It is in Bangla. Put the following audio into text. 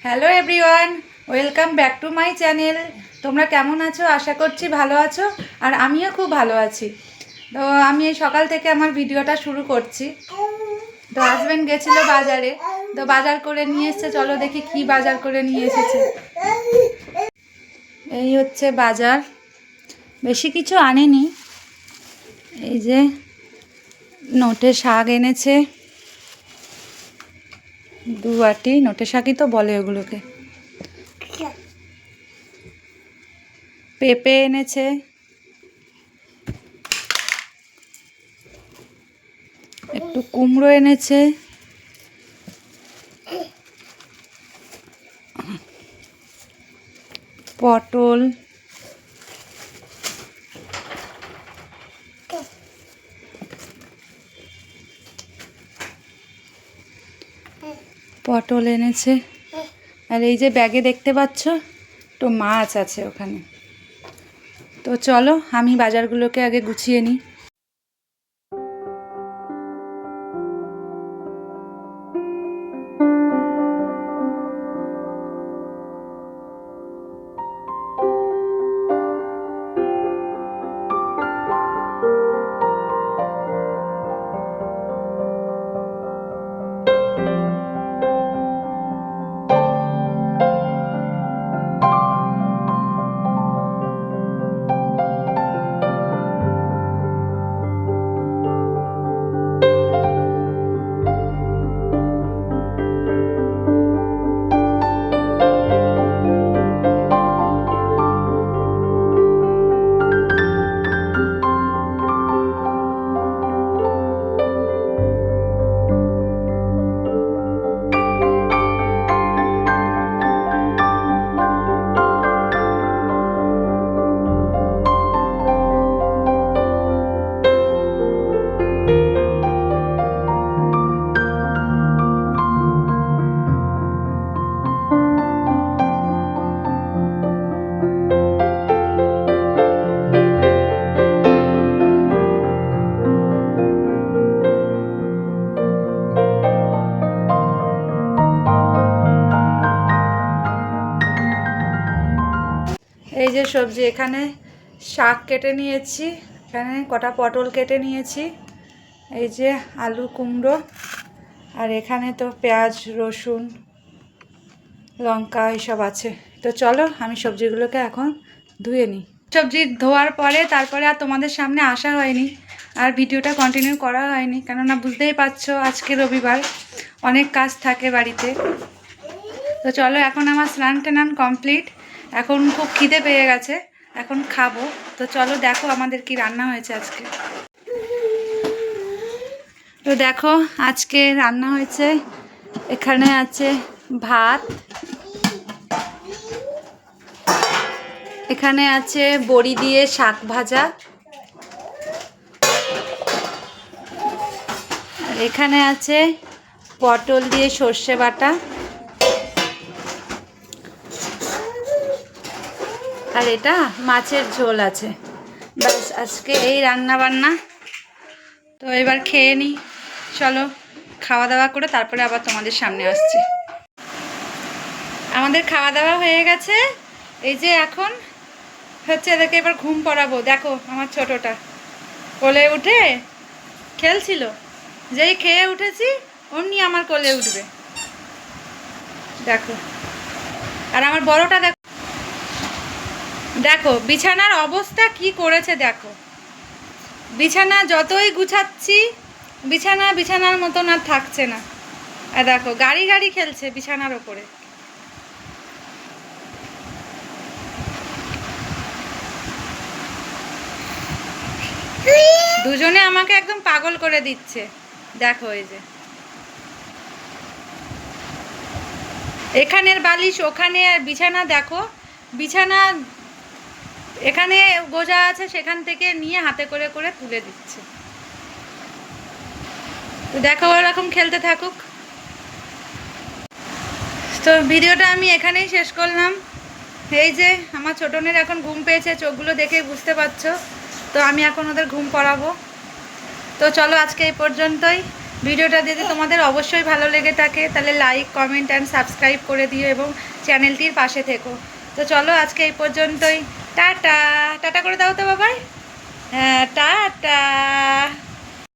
Hello everyone, welcome back to my channel. তোমরা কেমন আছো? আশা করছি ভালো আছো, আর আমিও খুব ভালো আছি। তো আমি এই সকাল থেকে আমার ভিডিওটা শুরু করছি। তো হাজব্যান্ড গেছিলো বাজারে, তো বাজার করে নিয়ে এসেছে। চলো দেখি কি বাজার করে নিয়ে এসেছে। এই হচ্ছে বাজার, বেশি কিছু আনেনি। এই যে নোটে শাক এনেছে, 2 বাটি। নোটে শাকই তো বলে ওগুলোকে। পেঁপে এনেছে, একটু কুমড়ো এনেছে, পটল, পটল এনেছে। আর এই যে ব্যাগে দেখতে পাচ্ছ তো মাছ আছে ওখানে। তো চলো আমি বাজারগুলোকে আগে গুছিয়ে নিই। এই যে সবজি, এখানে শাক কেটে নিয়েছি, এখানে কটা পটল কেটে নিয়েছি, এই যে আলু কুমড়ো, আর এখানে তো পেঁয়াজ রসুন লঙ্কা এইসব আছে। তো চলো আমি সবজিগুলোকে এখন ধুয়ে নিই। সবজি ধোয়ার পরে তারপরে আর তোমাদের সামনে আসা হয়নি, আর ভিডিওটা কন্টিনিউ করা হয়নি, কেননা বুঝতেই পারছো আজকে রবিবার, অনেক কাজ থাকে বাড়িতে। তো চলো এখন আমার স্নান টান কমপ্লিট, এখন খুব খিদে পেয়ে গেছে, এখন খাবো। তো চলো দেখো আমাদের কি রান্না হয়েছে আজকে। তো দেখো আজকে রান্না হয়েছে, এখানে আছে ভাত, এখানে আছে বড়ি দিয়ে শাক ভাজা, আর এখানে আছে পটল দিয়ে সর্ষে বাটা, আর এটা মাছের ঝোল আছে। ব্যাস আজকে এই রান্না বান্না। তো এবার খেয়ে নিই, চলো খাওয়া দাওয়া করে তারপরে আবার তোমাদের সামনে আসছি। আমাদের খাওয়া দাওয়া হয়ে গেছে, এই যে এখন হচ্ছে এদেরকে এবার ঘুম পড়াবো। দেখো আমার ছোটটা কোলে উঠে খেলছিল, যেই খেয়ে উঠেছি অমনি আমার কোলে উঠবে, দেখো। আর আমার বড়টা দেখো, দেখো বিছানার অবস্থা কি করেছে দেখো। বিছানা যতই গুছাচ্ছি বিছানা বিছানার মতন আর থাকছে না। আর দেখো গাড়ি গাড়ি খেলছে বিছানার ওপরে। দুজনে আমাকে একদম পাগল করে দিচ্ছে, দেখো এই যে এখানের বালিশ ওখানে, আর বিছানা দেখো, বিছানা এখানে গোজা আছে সেখান থেকে নিয়ে হাতে করে করে তুলে দিচ্ছে। তো দেখো ওরকম খেলতে থাকুক। তো ভিডিওটা আমি এখানেই শেষ করলাম। এই যে আমার ছোটনের এখন ঘুম পেয়েছে, চোখগুলো দেখে বুঝতে পারছো। তো আমি এখন ওদের ঘুম পড়াবো। তো চলো আজকে এই পর্যন্তই। ভিডিওটা যদি তোমাদের অবশ্যই ভালো লেগে থাকে তাহলে লাইক কমেন্ট অ্যান্ড সাবস্ক্রাইব করে দিও এবং চ্যানেলটির পাশে থেকো। তো চলো আজকে এই পর্যন্তই। টাটা টাটা করে দাও তো বাবাই। হ্যাঁ টাটা।